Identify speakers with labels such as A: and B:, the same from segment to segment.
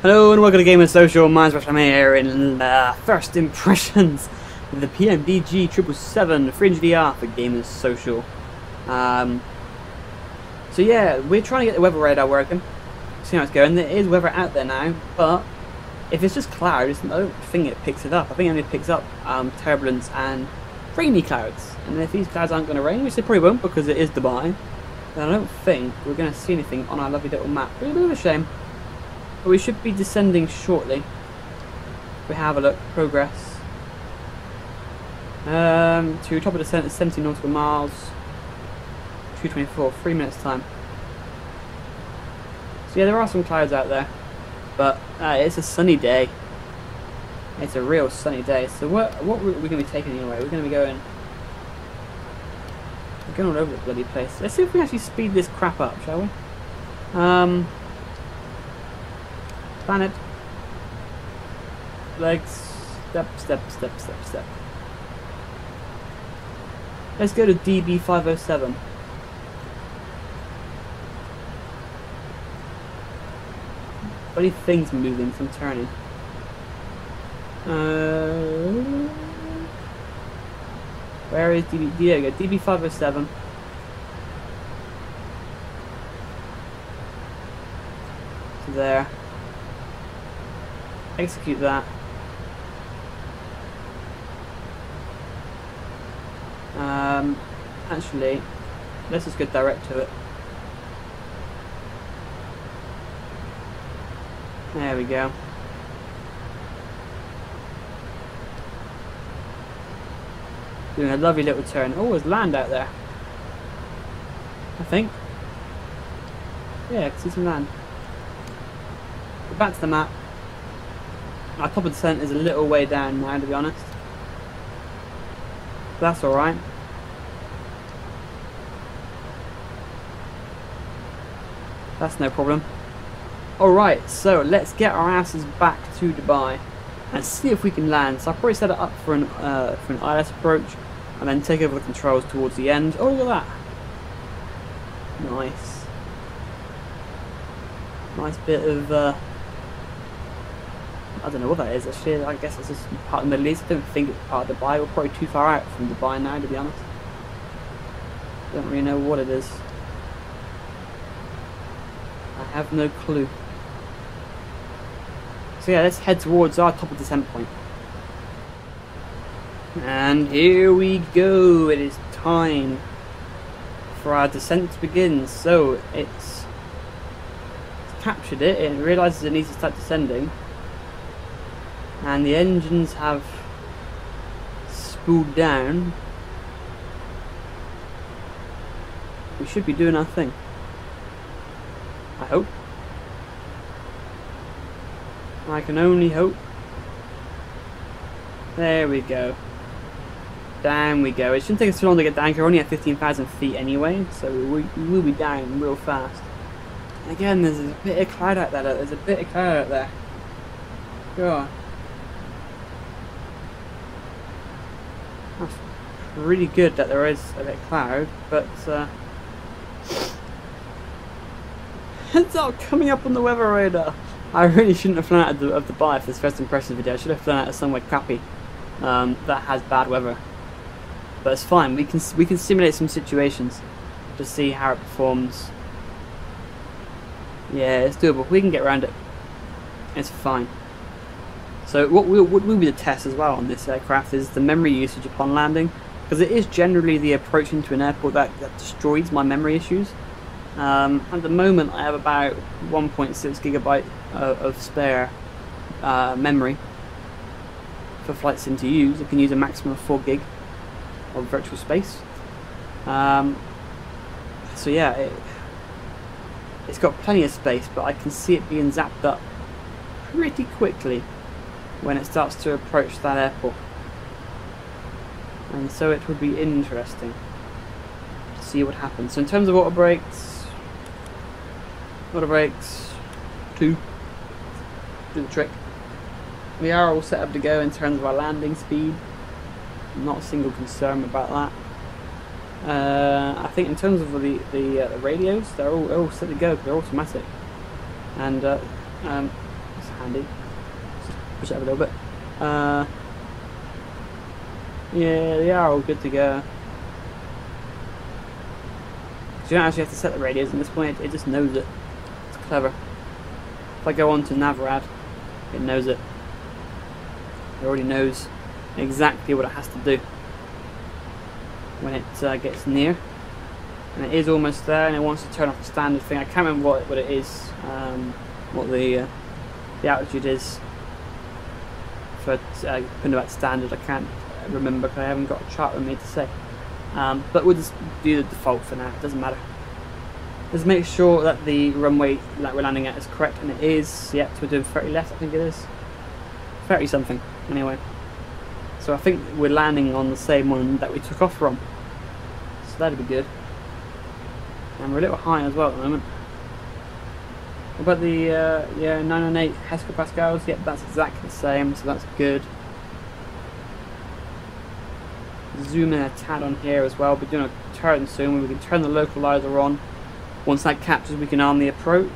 A: Hello and welcome to Game and Social. Mine's I'm here in first impressions with the PMDG 777 300DR for Game and Social. So yeah, we're trying to get the weather radar working. See how it's going. There is weather out there now, but if it's just clouds, I don't think it picks it up. I think it only picks up turbulence and rainy clouds. And if these clouds aren't going to rain, which they probably won't because it is Dubai, then I don't think we're going to see anything on our lovely little map. It's a bit of a shame. But we should be descending shortly. If we have a look, progress. To top of descent is 17 nautical miles. 2:24, 3 minutes time. So yeah, there are some clouds out there, but it's a sunny day. It's a real sunny day. So what route are we going to be taking anyway? We're going to be going all over the bloody place. Let's see if we actually speed this crap up, shall we? Planet. Legs. Step, step, step, step, step. Let's go to DB 507. Funny things moving from turning. Where is DB? There you go, DB 507. So there. Execute that. Actually, let's just go direct to it. There we go. Doing a lovely little turn. Oh, there's land out there. I think. Yeah, I can see some land. Go back to the map. Our top of descent is a little way down now, to be honest. But that's alright. That's no problem. Alright, so let's get our asses back to Dubai and see if we can land. So I'll probably set it up for an ILS approach and then take over the controls towards the end. Oh, look at that. Nice. Nice bit of I don't know what that is actually. I guess it's just part of the Middle East. I don't think it's part of Dubai. We're probably too far out from Dubai now, to be honest. Don't really know what it is. I have no clue. So yeah, let's head towards our top of descent point. And here we go. It is time for our descent to begin. So it's captured it. It realises it needs to start descending. And the engines have spooled down. We should be doing our thing. I hope. I can only hope. There we go. Down we go. It shouldn't take us too long to get down because we're only at 15,000 feet anyway, so we will be down real fast. Again, there's a bit of cloud out there. There's a bit of cloud out there. Go on. That's really good that there is a bit of cloud, but it's not coming up on the weather radar. I really shouldn't have flown out of Dubai for this first impression video. I should have flown out of somewhere crappy that has bad weather. But it's fine. We can simulate some situations to see how it performs. Yeah, it's doable. We can get around it. It's fine. So what will be the test as well on this aircraft is the memory usage upon landing, because it is generally the approach into an airport that destroys my memory issues. At the moment I have about 1.6 gigabyte of spare memory for Flight Sim to use. I can use a maximum of 4 gig of virtual space. So yeah, it's got plenty of space, but I can see it being zapped up pretty quickly when it starts to approach that airport. And so it would be interesting to see what happens. So in terms of auto brakes 2 do the trick. We are all set up to go in terms of our landing speed. Not a single concern about that. I think in terms of the radios, they're all set to go. They're automatic. And handy. Push it up a little bit. Yeah, they are all good to go. You don't actually have to set the radios at this point, it just knows it. It's clever. If I go on to Navrad, it knows it. It already knows exactly what it has to do when it gets near. And it is almost there, and it wants to turn off the standard thing. I can't remember what it is, what the altitude is for putting about standard. I can't remember because I haven't got a chart with me to say. But we'll just do the default for now, it doesn't matter. Let's make sure that the runway that we're landing at is correct, and it is. Yep, so we're doing 30 left, I think it is. 30 something, anyway. So I think we're landing on the same one that we took off from. So that'd be good. And we're a little high as well at the moment. What about the, yeah, 998 hectopascals? Yep, that's exactly the same, so that's good. Zoom in a tad on here as well. We're doing a turn soon. We can turn the localizer on. Once that captures, we can arm the approach.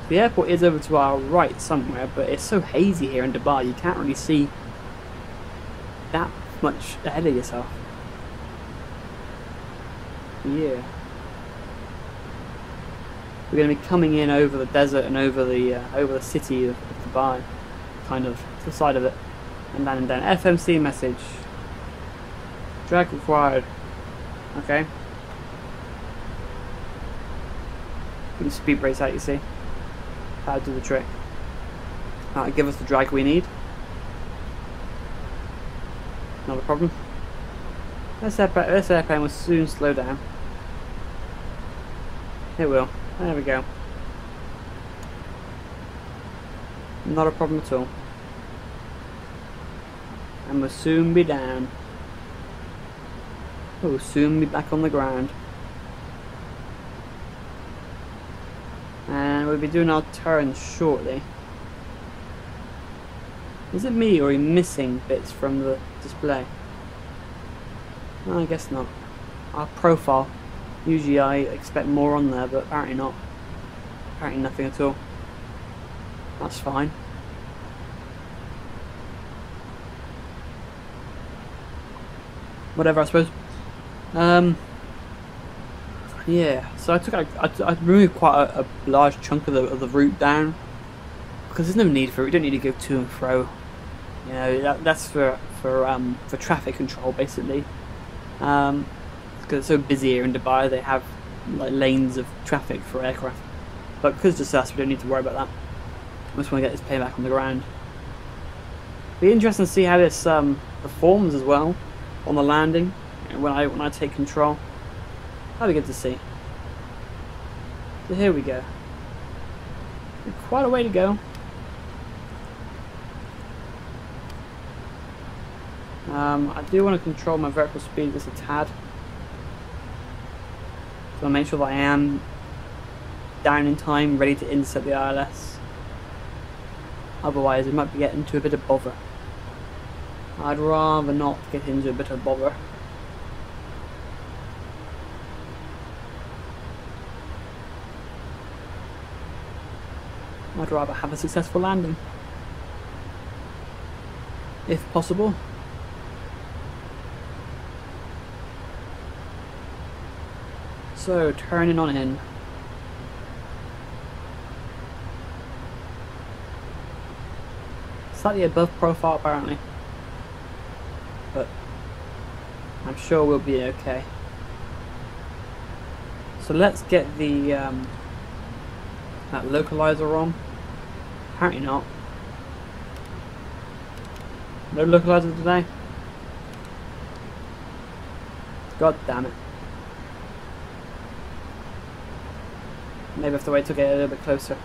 A: The airport is over to our right somewhere, but it's so hazy here in Dubai, you can't really see that much ahead of yourself. Yeah. We're going to be coming in over the desert and over the city of Dubai, kind of to the side of it, and landing down. FMC message. Drag required. Okay. We can speed brace out, you see. That'll do the trick. That'll give us the drag we need. Not a problem. This airplane will soon slow down. It will. There we go. Not a problem at all. And we'll soon be down. We'll soon be back on the ground. And we'll be doing our turn shortly. Is it me or are you missing bits from the display? No, I guess not. Our profile. Usually I expect more on there, but apparently not. Apparently nothing at all. That's fine. Whatever, I suppose. Yeah, so I removed quite a large chunk of the route down because there's no need for it. We don't need to go to and fro. You know, that's for traffic control basically. Because it's so busy here in Dubai, they have like lanes of traffic for aircraft. But because it's just us, we don't need to worry about that. I just want to get this plane back on the ground. Be interesting to see how this performs as well on the landing when I take control. That'll be good to see. So here we go. Quite a way to go. I do want to control my vertical speed just a tad. So I'll make sure that I am down in time, ready to intercept the ILS. Otherwise, we might be getting into a bit of bother. I'd rather not get into a bit of bother. I'd rather have a successful landing, if possible. So, turning on in. Slightly above profile apparently, but I'm sure we'll be okay. So let's get the that localizer on. Apparently not. No localizer today. God damn it. Maybe I have to wait to get a little bit closer.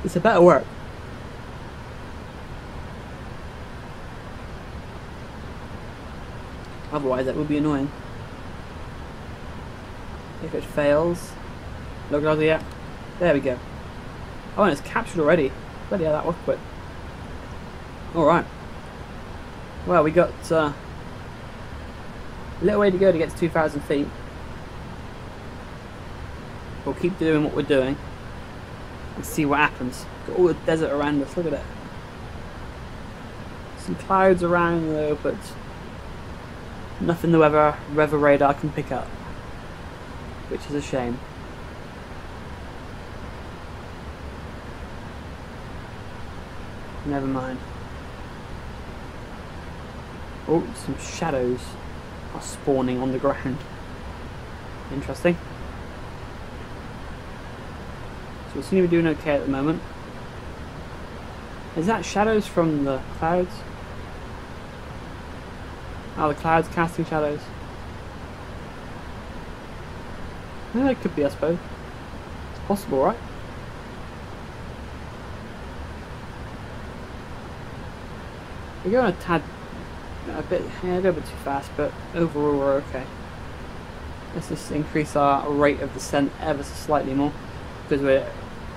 A: It's a better work. Otherwise that would be annoying. If it fails. Localizer, yeah. There we go. Oh, and it's captured already. Bloody hell, that was quick. Alright. Well, we got a little way to go to get to 2,000 feet. we'll keep doing what we're doing and see what happens. Got all the desert around us, look at it. Some clouds around though, but nothing the weather radar can pick up, which is a shame. Never mind. Oh, some shadows are spawning on the ground. Interesting. So we seem to be doing okay at the moment. Is that shadows from the clouds? Oh, the clouds casting shadows. Yeah, it could be, I suppose. It's possible, right? We're going a tad, a little bit too fast, but overall we're okay. Let's just increase our rate of descent ever so slightly more, because we're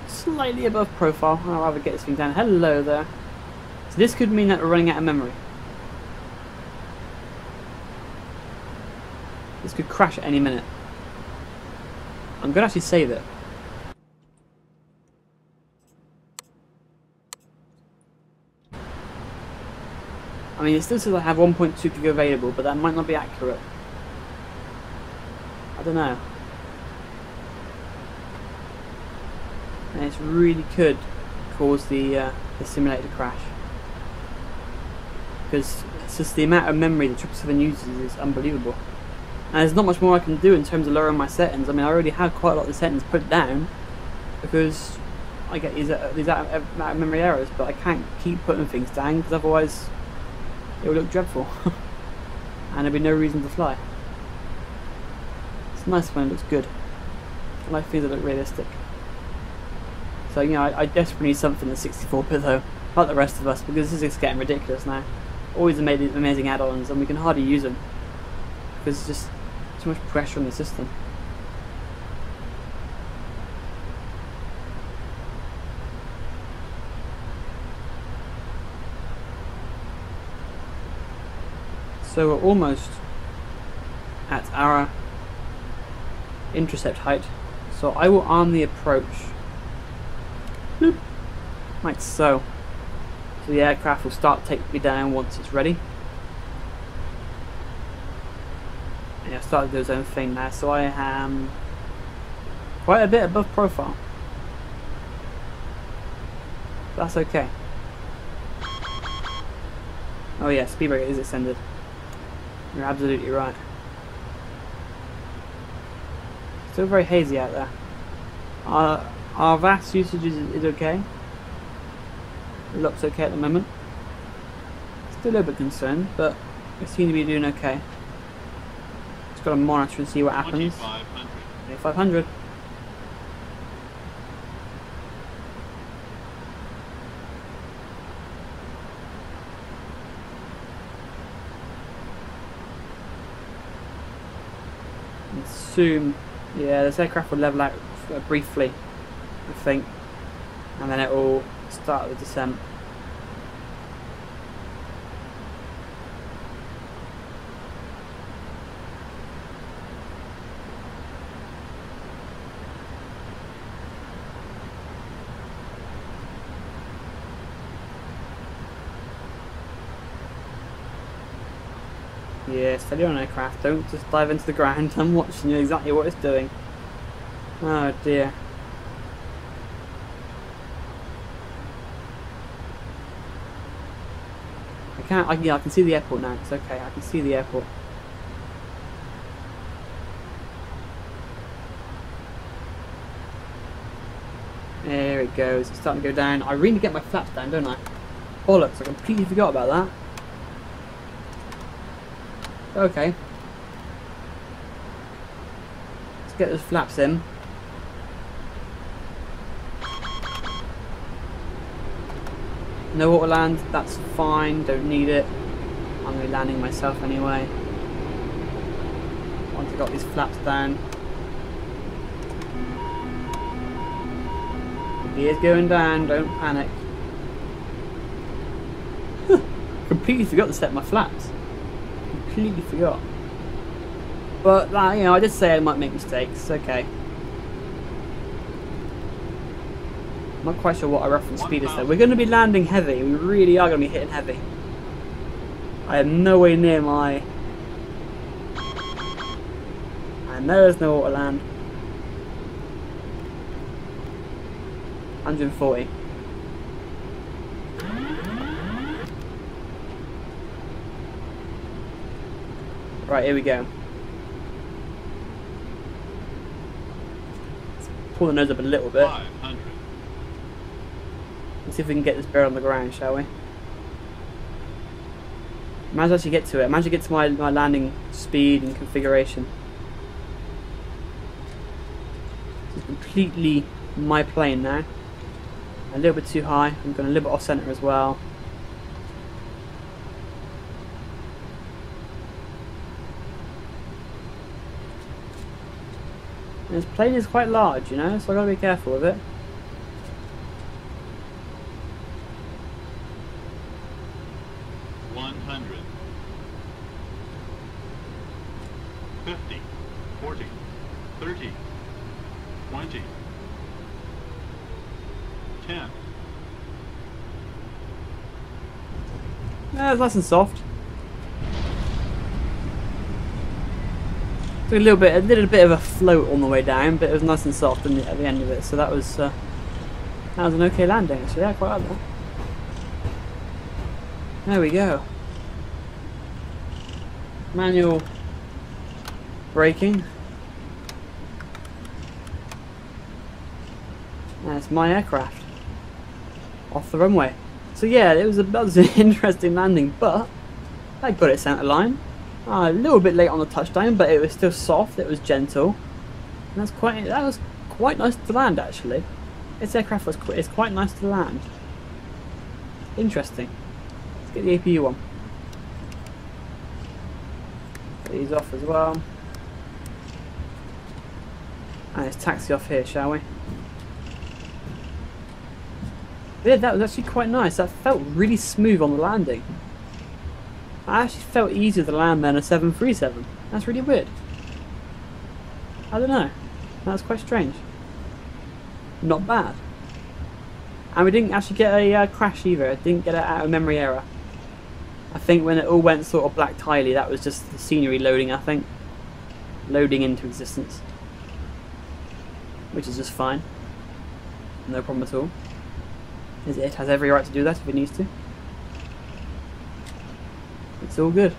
A: slightly above profile. I'd rather get this thing down. Hello there. So this could mean that we're running out of memory. This could crash at any minute. I'm going to actually save it. I mean, it still says I have 1.2 gig available, but that might not be accurate. I don't know. And it really could cause the simulator to crash. Because it's just the amount of memory that 777 uses is unbelievable. And there's not much more I can do in terms of lowering my settings. I mean, I already have quite a lot of the settings put down because I get these out of memory errors, but I can't keep putting things down because otherwise it will look dreadful and there'll be no reason to fly. It's nice when it looks good. I like things that look realistic. So, you know, I desperately need something that's 64-bit though, like the rest of us, because this is just getting ridiculous now. Always amazing add-ons and we can hardly use them because it's just too much pressure on the system. So we're almost at our intercept height. So I will arm the approach. Bloop. Like so. So the aircraft will start to take me down once it's ready. And I've started to do its own thing now, so I am quite a bit above profile. That's okay. Oh yeah, speed brake is extended. You're absolutely right. Still very hazy out there. Our VAS usage is okay. It looks okay at the moment. Still a little bit concerned, but we seem to be doing okay. Just got to monitor and see what happens. 2500. Soon, yeah, this aircraft will level out briefly, I think, and then it will start the descent. Yeah, steady on aircraft, don't just dive into the ground. I'm watching you exactly what it's doing. Oh dear. Yeah, I can see the airport now, it's okay, I can see the airport. There it goes, it's starting to go down. I really need to get my flaps down, don't I? Bollocks, I completely forgot about that. Okay. Let's get those flaps in. No auto land, that's fine, don't need it. I'm going to be landing myself anyway. Once I've got these flaps down. The gear's going down, don't panic. Completely forgot to set my flaps. Completely forgot. But you know, I did say I might make mistakes. Okay. I'm not quite sure what our reference speed is though. We're going to be landing heavy. We really are going to be hitting heavy. I am nowhere near my... And there's no auto land. 140. Right, here we go. Let's pull the nose up a little bit.
B: 500.
A: Let's see if we can get this bird on the ground, shall we? Managed to actually get to it. Managed to get to my landing speed and configuration. This is completely my plane now. A little bit too high. I'm going a little bit off center as well. And this plane is quite large, you know, so I've got to be careful with it.
B: $100. 50, 40, 30, 20, 10.
A: Yeah, it's nice and soft. Took a little bit of a float on the way down, but it was nice and soft at the end of it. So that was an okay landing. Actually, yeah, I quite like that. There we go. Manual braking. That's my aircraft off the runway. So yeah, that was an interesting landing, but I got it centre line. A little bit late on the touchdown, but it was still soft. It was gentle, and that was quite nice to land actually. This aircraft is quite nice to land. Interesting. Let's get the APU on. Get these off as well, and let's taxi off here, shall we? Yeah, that was actually quite nice. That felt really smooth on the landing. I actually felt easier to land than a 737. That's really weird. I don't know. That's quite strange. Not bad. And we didn't actually get a crash either. Didn't get it out of memory error. I think when it all went sort of black tiley, that was just the scenery loading, I think. Loading into existence. Which is just fine. No problem at all. It has every right to do that if it needs to. It's all good.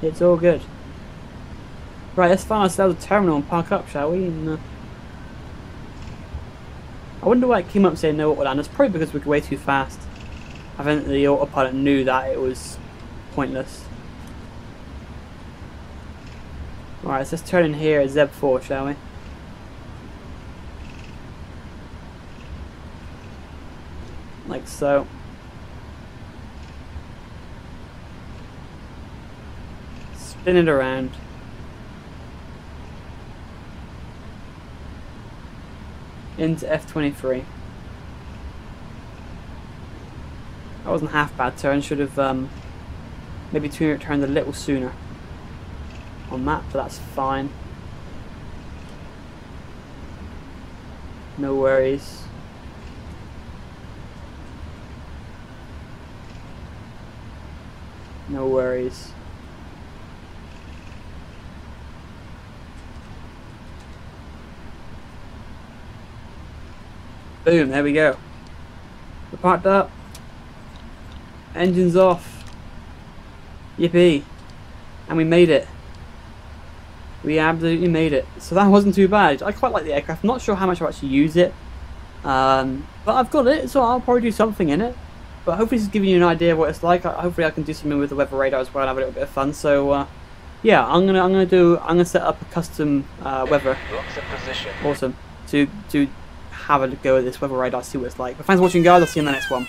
A: It's all good. Right, let's find ourselves a terminal and park up, shall we? And, I wonder why it came up saying no autoland. It's probably because we're way too fast. I think the autopilot knew that it was pointless. Alright, so let's turn in here at ZEB4, shall we? Like so. Spin it around. Into F23. That wasn't half bad turn. Should have maybe turned a little sooner on that, but that's fine. No worries. No worries. Boom, there we go. We're parked up. Engines off. Yippee. And we made it. We absolutely made it. So that wasn't too bad. I quite like the aircraft. I'm not sure how much I'll actually use it. But I've got it, so I'll probably do something in it. But hopefully this is giving you an idea of what it's like. Hopefully I can do something with the weather radar as well and have a little bit of fun. So yeah, I'm gonna set up a custom weather. Awesome. To have a go at this weather radar, see what it's like. But thanks for watching, guys. I'll see you in the next one.